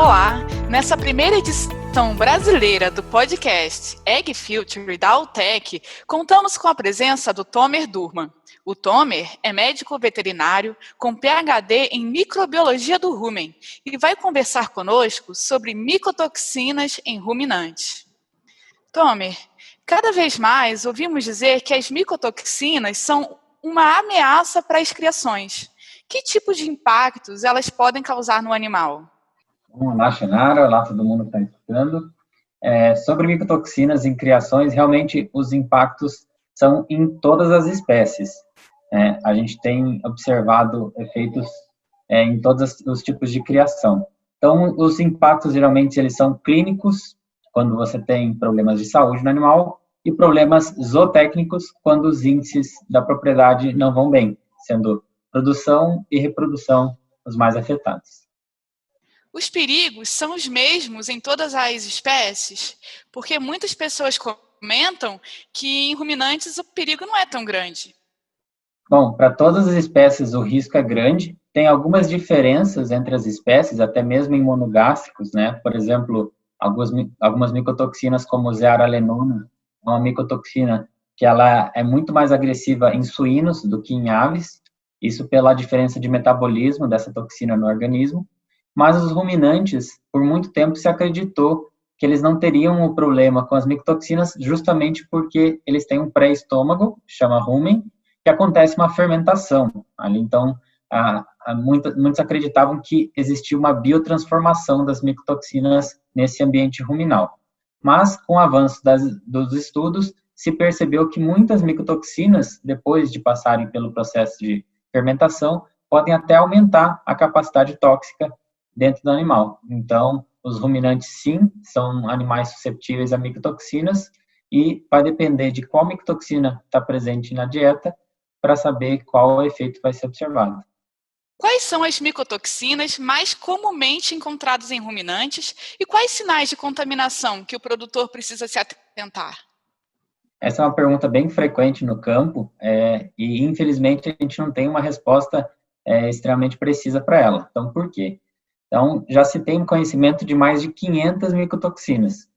Olá! Nessa primeira edição brasileira do podcast Egg Future da Altec, contamos com a presença do Tomer Durman. O Tomer é médico veterinário com PhD em microbiologia do rumen e vai conversar conosco sobre micotoxinas em ruminantes. Tomer, cada vez mais ouvimos dizer que as micotoxinas são uma ameaça para as criações. Que tipo de impactos elas podem causar no animal? Olá, Xenara. Olá, todo mundo que está escutando. Sobre micotoxinas em criações, realmente os impactos são em todas as espécies. A gente tem observado efeitos em todos os tipos de criação. Então, os impactos, geralmente, eles são clínicos, quando você tem problemas de saúde no animal, e problemas zootécnicos, quando os índices da propriedade não vão bem, sendo produção e reprodução os mais afetados. Os perigos são os mesmos em todas as espécies, porque muitas pessoas comentam que em ruminantes o perigo não é tão grande. Bom, para todas as espécies o risco é grande. Tem algumas diferenças entre as espécies, até mesmo em monogástricos, né? Por exemplo, algumas micotoxinas como zearalenona, é uma micotoxina que ela é muito mais agressiva em suínos do que em aves, isso pela diferença de metabolismo dessa toxina no organismo. Mas os ruminantes, por muito tempo, se acreditou que eles não teriam o problema com as micotoxinas justamente porque eles têm um pré-estômago, chama rumen, que acontece uma fermentação ali. Então, muitos acreditavam que existia uma biotransformação das micotoxinas nesse ambiente ruminal. Mas, com o avanço dos estudos, se percebeu que muitas micotoxinas, depois de passarem pelo processo de fermentação, podem até aumentar a capacidade tóxica dentro do animal. Então, os ruminantes, sim, são animais susceptíveis a micotoxinas e vai depender de qual micotoxina está presente na dieta para saber qual o efeito vai ser observado. Quais são as micotoxinas mais comumente encontradas em ruminantes e quais sinais de contaminação que o produtor precisa se atentar? Essa é uma pergunta bem frequente no campo e, infelizmente, a gente não tem uma resposta extremamente precisa para ela. Então, por quê? Então, já se tem conhecimento de mais de 500 micotoxinas.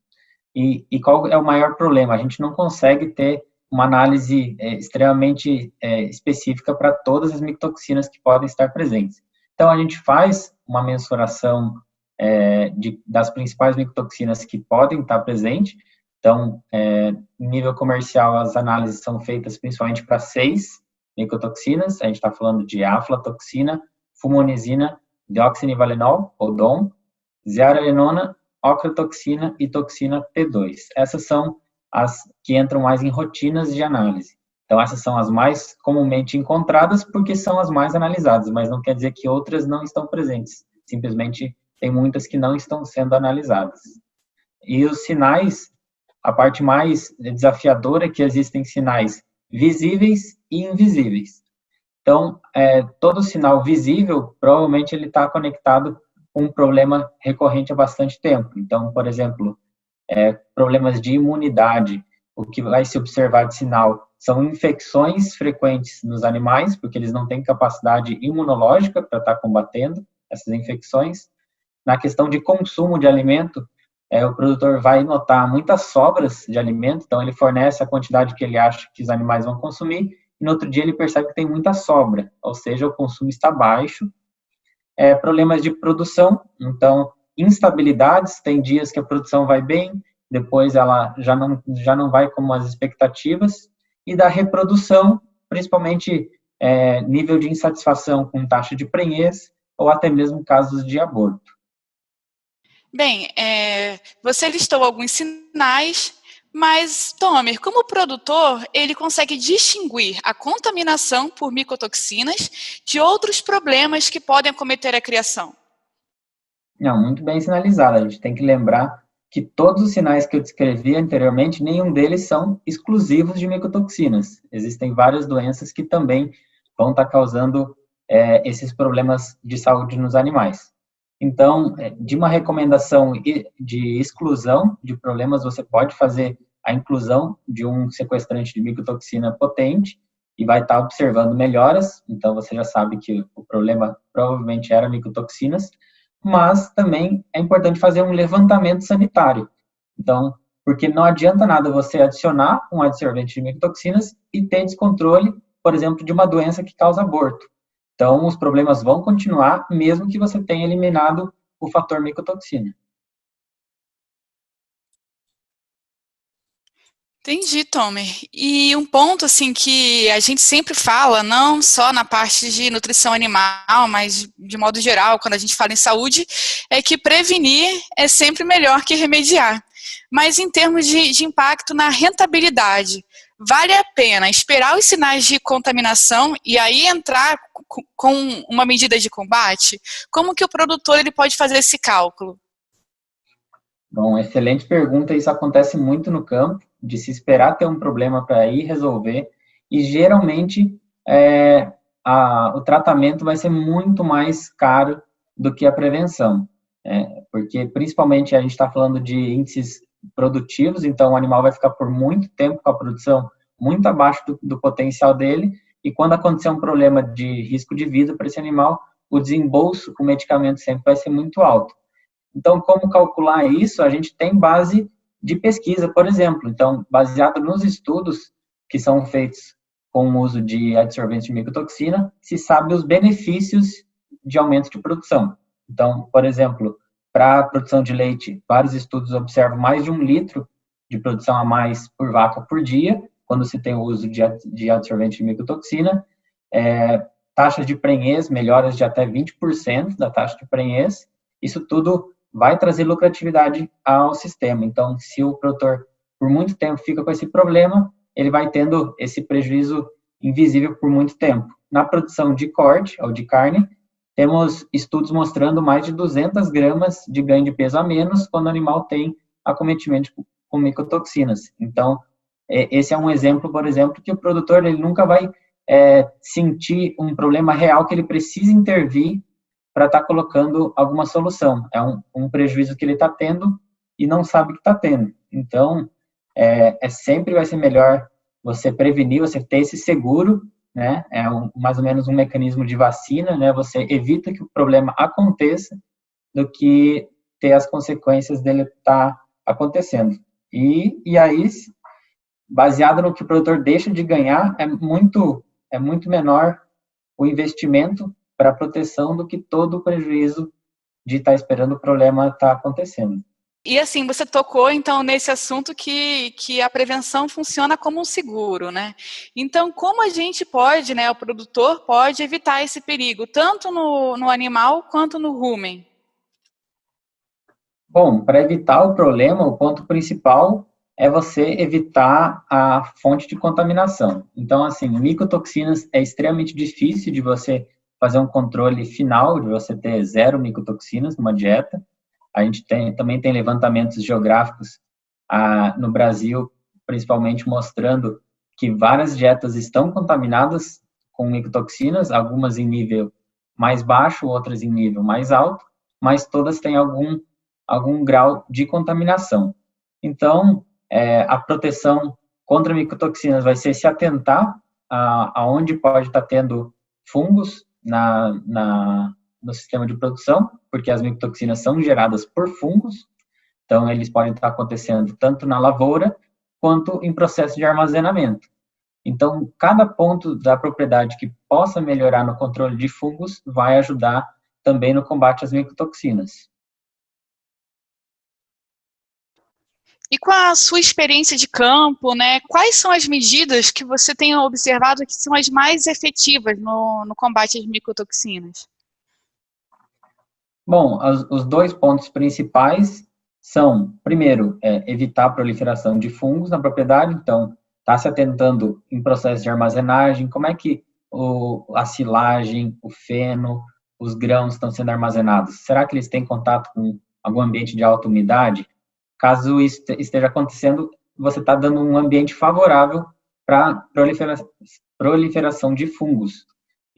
E qual é o maior problema? A gente não consegue ter uma análise extremamente específica para todas as micotoxinas que podem estar presentes. Então, a gente faz uma mensuração das principais micotoxinas que podem estar presentes. Então, em nível comercial, as análises são feitas principalmente para 6 micotoxinas. A gente está falando de aflatoxina, fumonizina, deoxinivalenol, ou DON, zearalenona, ocratoxina e toxina T2. Essas são as que entram mais em rotinas de análise. Então, essas são as mais comumente encontradas porque são as mais analisadas, mas não quer dizer que outras não estão presentes. Simplesmente, tem muitas que não estão sendo analisadas. E os sinais, a parte mais desafiadora é que existem sinais visíveis e invisíveis. Então, todo sinal visível, provavelmente ele está conectado com um problema recorrente há bastante tempo. Então, por exemplo, problemas de imunidade, o que vai se observar de sinal são infecções frequentes nos animais, porque eles não têm capacidade imunológica para estar combatendo essas infecções. Na questão de consumo de alimento, o produtor vai notar muitas sobras de alimento, então ele fornece a quantidade que ele acha que os animais vão consumir, e no outro dia ele percebe que tem muita sobra, ou seja, o consumo está baixo. Problemas de produção, então, instabilidades, tem dias que a produção vai bem, depois ela já não vai como as expectativas, e da reprodução, principalmente nível de insatisfação com taxa de prenhez, ou até mesmo casos de aborto. Bem, você listou alguns sinais, mas, Tomer, como produtor, ele consegue distinguir a contaminação por micotoxinas de outros problemas que podem acometer a criação? Não, muito bem sinalizado. A gente tem que lembrar que todos os sinais que eu descrevi anteriormente, nenhum deles são exclusivos de micotoxinas. Existem várias doenças que também vão estar causando esses problemas de saúde nos animais. Então, de uma recomendação de exclusão de problemas, você pode fazer a inclusão de um sequestrante de micotoxina potente e vai estar observando melhoras. Então, você já sabe que o problema provavelmente era micotoxinas, mas também é importante fazer um levantamento sanitário. Então, porque não adianta nada você adicionar um adsorvente de micotoxinas e ter descontrole, por exemplo, de uma doença que causa aborto. Então, os problemas vão continuar, mesmo que você tenha eliminado o fator micotoxina. Entendi, Tomer. E um ponto assim que a gente sempre fala, não só na parte de nutrição animal, mas de modo geral, quando a gente fala em saúde, é que prevenir é sempre melhor que remediar. Mas em termos de impacto na rentabilidade, vale a pena esperar os sinais de contaminação e aí entrar com uma medida de combate? Como que o produtor ele pode fazer esse cálculo? Bom, excelente pergunta. Isso acontece muito no campo, de se esperar ter um problema para ir resolver, e geralmente o tratamento vai ser muito mais caro do que a prevenção, porque principalmente a gente está falando de índices produtivos, então o animal vai ficar por muito tempo com a produção muito abaixo do potencial dele, e quando acontecer um problema de risco de vida para esse animal, o desembolso com o medicamento sempre vai ser muito alto. Então, como calcular isso? A gente tem base de pesquisa, por exemplo. Então, baseado nos estudos que são feitos com o uso de adsorventes de micotoxina, se sabe os benefícios de aumento de produção. Então, por exemplo, para a produção de leite, vários estudos observam mais de 1 litro de produção a mais por vaca por dia, quando se tem o uso de adsorvente de micotoxina. Taxas de prenhez, melhoras de até 20% da taxa de prenhez. Isso tudo vai trazer lucratividade ao sistema. Então, se o produtor, por muito tempo, fica com esse problema, ele vai tendo esse prejuízo invisível por muito tempo. Na produção de corte, ou de carne, temos estudos mostrando mais de 200 gramas de ganho de peso a menos quando o animal tem acometimento com micotoxinas. Então, esse é um exemplo, por exemplo, que o produtor ele nunca vai sentir um problema real que ele precisa intervir para estar colocando alguma solução. É um prejuízo que ele está tendo e não sabe que está tendo. Então, sempre vai ser melhor você prevenir, você ter esse seguro, né? Mais ou menos um mecanismo de vacina, né? Você evita que o problema aconteça do que ter as consequências dele estar acontecendo. E aí, baseado no que o produtor deixa de ganhar, é muito menor o investimento para proteção do que todo o prejuízo de estar esperando o problema estar acontecendo. E assim, você tocou então nesse assunto que a prevenção funciona como um seguro, né? Então, como a gente pode, né, o produtor pode evitar esse perigo, tanto no animal quanto no rumen? Bom, para evitar o problema, o ponto principal é você evitar a fonte de contaminação. Então, assim, micotoxinas é extremamente difícil de você fazer um controle final, de você ter 0 micotoxinas numa dieta. A gente também tem levantamentos geográficos no Brasil, principalmente mostrando que várias dietas estão contaminadas com micotoxinas, algumas em nível mais baixo, outras em nível mais alto, mas todas têm algum grau de contaminação. Então, a proteção contra micotoxinas vai ser se atentar aonde pode estar tendo fungos no sistema de produção, porque as micotoxinas são geradas por fungos, então eles podem estar acontecendo tanto na lavoura quanto em processo de armazenamento. Então, cada ponto da propriedade que possa melhorar no controle de fungos vai ajudar também no combate às micotoxinas. E com a sua experiência de campo, né, quais são as medidas que você tem observado que são as mais efetivas no combate às micotoxinas? Bom, os 2 pontos principais são, primeiro, evitar a proliferação de fungos na propriedade, então, está se atentando em processo de armazenagem, como é que a silagem, o feno, os grãos estão sendo armazenados? Será que eles têm contato com algum ambiente de alta umidade? Caso isso esteja acontecendo, você está dando um ambiente favorável para proliferação de fungos.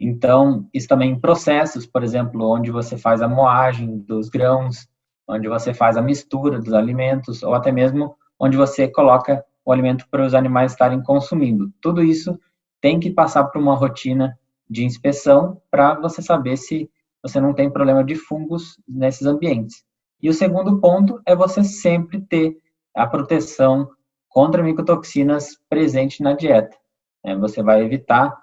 Então, isso também em processos, por exemplo, onde você faz a moagem dos grãos, onde você faz a mistura dos alimentos, ou até mesmo onde você coloca o alimento para os animais estarem consumindo. Tudo isso tem que passar por uma rotina de inspeção para você saber se você não tem problema de fungos nesses ambientes. E o segundo ponto é você sempre ter a proteção contra micotoxinas presente na dieta. Você vai evitar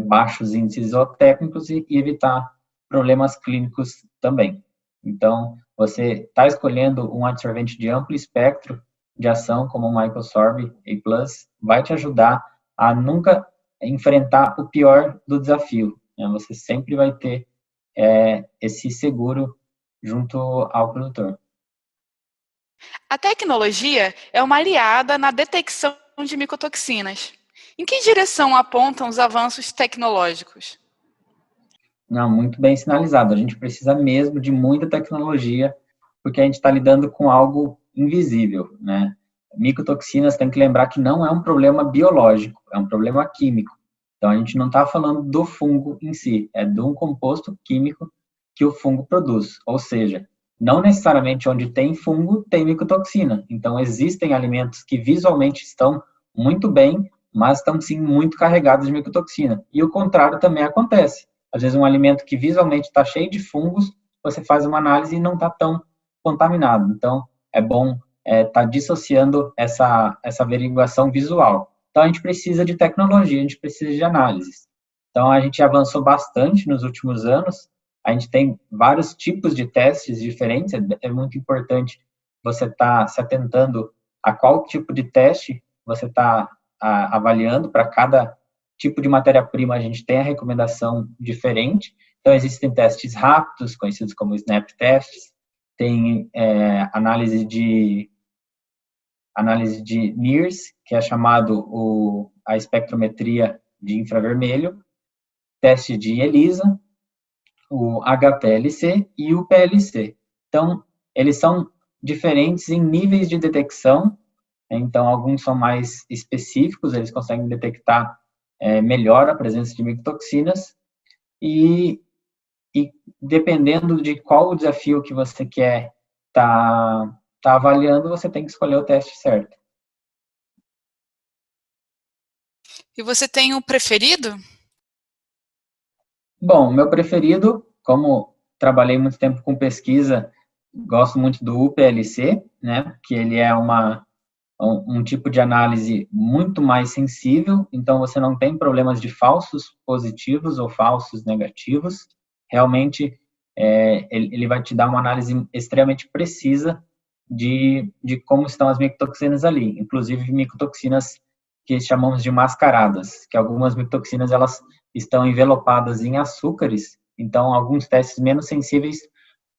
baixos índices zootécnicos e evitar problemas clínicos também. Então, você está escolhendo um adsorvente de amplo espectro de ação, como o MycoSorb A+, vai te ajudar a nunca enfrentar o pior do desafio. Você sempre vai ter esse seguro junto ao produtor. A tecnologia é uma aliada na detecção de micotoxinas. Em que direção apontam os avanços tecnológicos? Não, muito bem sinalizado. A gente precisa mesmo de muita tecnologia, porque a gente está lidando com algo invisível, né? Micotoxinas, tem que lembrar que não é um problema biológico, é um problema químico. Então, a gente não está falando do fungo em si, é de um composto químico que o fungo produz. Ou seja, não necessariamente onde tem fungo tem micotoxina. Então, existem alimentos que visualmente estão muito bem, mas estão sim muito carregados de micotoxina. E o contrário também acontece. Às vezes, um alimento que visualmente está cheio de fungos, você faz uma análise e não está tão contaminado. Então, é bom estar dissociando essa averiguação visual. Então, a gente precisa de tecnologia, a gente precisa de análises. Então, a gente avançou bastante nos últimos anos, a gente tem vários tipos de testes diferentes, é muito importante você estar se atentando a qual tipo de teste você está avaliando. Para cada tipo de matéria-prima, a gente tem a recomendação diferente. Então, existem testes rápidos, conhecidos como SNAP tests, tem análise de NIRS, que é chamado a espectrometria de infravermelho, teste de ELISA, o HPLC e o PLC. Então, eles são diferentes em níveis de detecção, então alguns são mais específicos, eles conseguem detectar melhor a presença de micotoxinas, e dependendo de qual o desafio que você quer tá avaliando, você tem que escolher o teste certo. E você tem um preferido? Bom, o meu preferido, como trabalhei muito tempo com pesquisa, gosto muito do UPLC, né, que ele é um tipo de análise muito mais sensível, então você não tem problemas de falsos positivos ou falsos negativos. Realmente, ele vai te dar uma análise extremamente precisa de como estão as micotoxinas ali, inclusive micotoxinas que chamamos de mascaradas, que algumas micotoxinas elas estão envelopadas em açúcares, então alguns testes menos sensíveis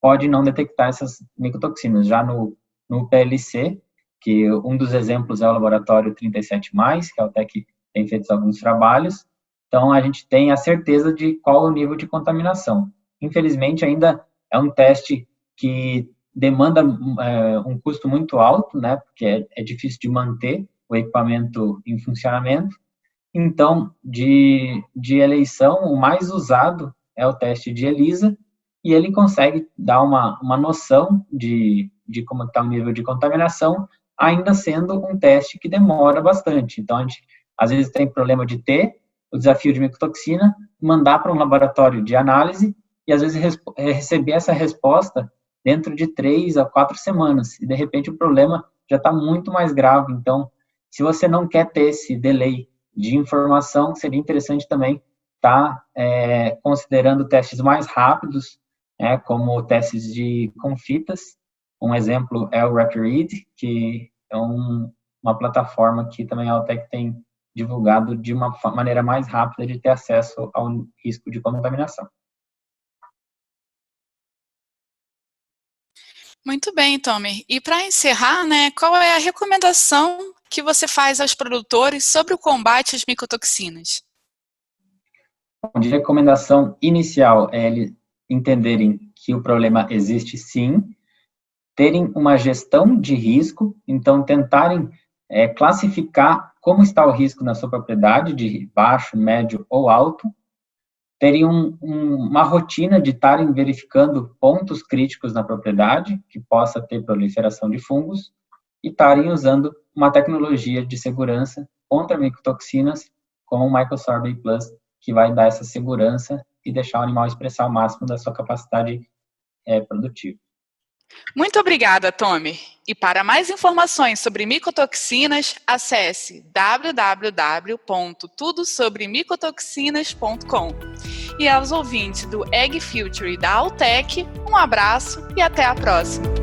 podem não detectar essas micotoxinas. Já no PLC, que um dos exemplos é o laboratório 37+, que é o que tem feito alguns trabalhos, então a gente tem a certeza de qual é o nível de contaminação. Infelizmente, ainda é um teste que demanda um custo muito alto, né, porque é difícil de manter o equipamento em funcionamento. Então, de eleição, o mais usado é o teste de ELISA, e ele consegue dar uma noção de como está o nível de contaminação, ainda sendo um teste que demora bastante. Então, a gente, às vezes, tem problema de ter o desafio de micotoxina, mandar para um laboratório de análise, e, às vezes, receber essa resposta dentro de 3 a 4 semanas, e, de repente, o problema já está muito mais grave. Então, se você não quer ter esse delay de informação, seria interessante também estar considerando testes mais rápidos, como testes com fitas. Um exemplo é o RapidRead, que é uma plataforma que também a Altec tem divulgado de uma maneira mais rápida de ter acesso ao risco de contaminação. Muito bem, Tomer. E para encerrar, né, qual é a recomendação que você faz aos produtores sobre o combate às micotoxinas? De recomendação inicial é eles entenderem que o problema existe sim, terem uma gestão de risco, então tentarem classificar como está o risco na sua propriedade, de baixo, médio ou alto, terem uma rotina de estarem verificando pontos críticos na propriedade, que possa ter proliferação de fungos, e estarem usando uma tecnologia de segurança contra micotoxinas, como o MycoSorb A+, que vai dar essa segurança e deixar o animal expressar o máximo da sua capacidade produtiva. Muito obrigada, Tomer. E para mais informações sobre micotoxinas, acesse www.tudosobremicotoxinas.com. E aos ouvintes do Egg Future e da Altec, um abraço e até a próxima.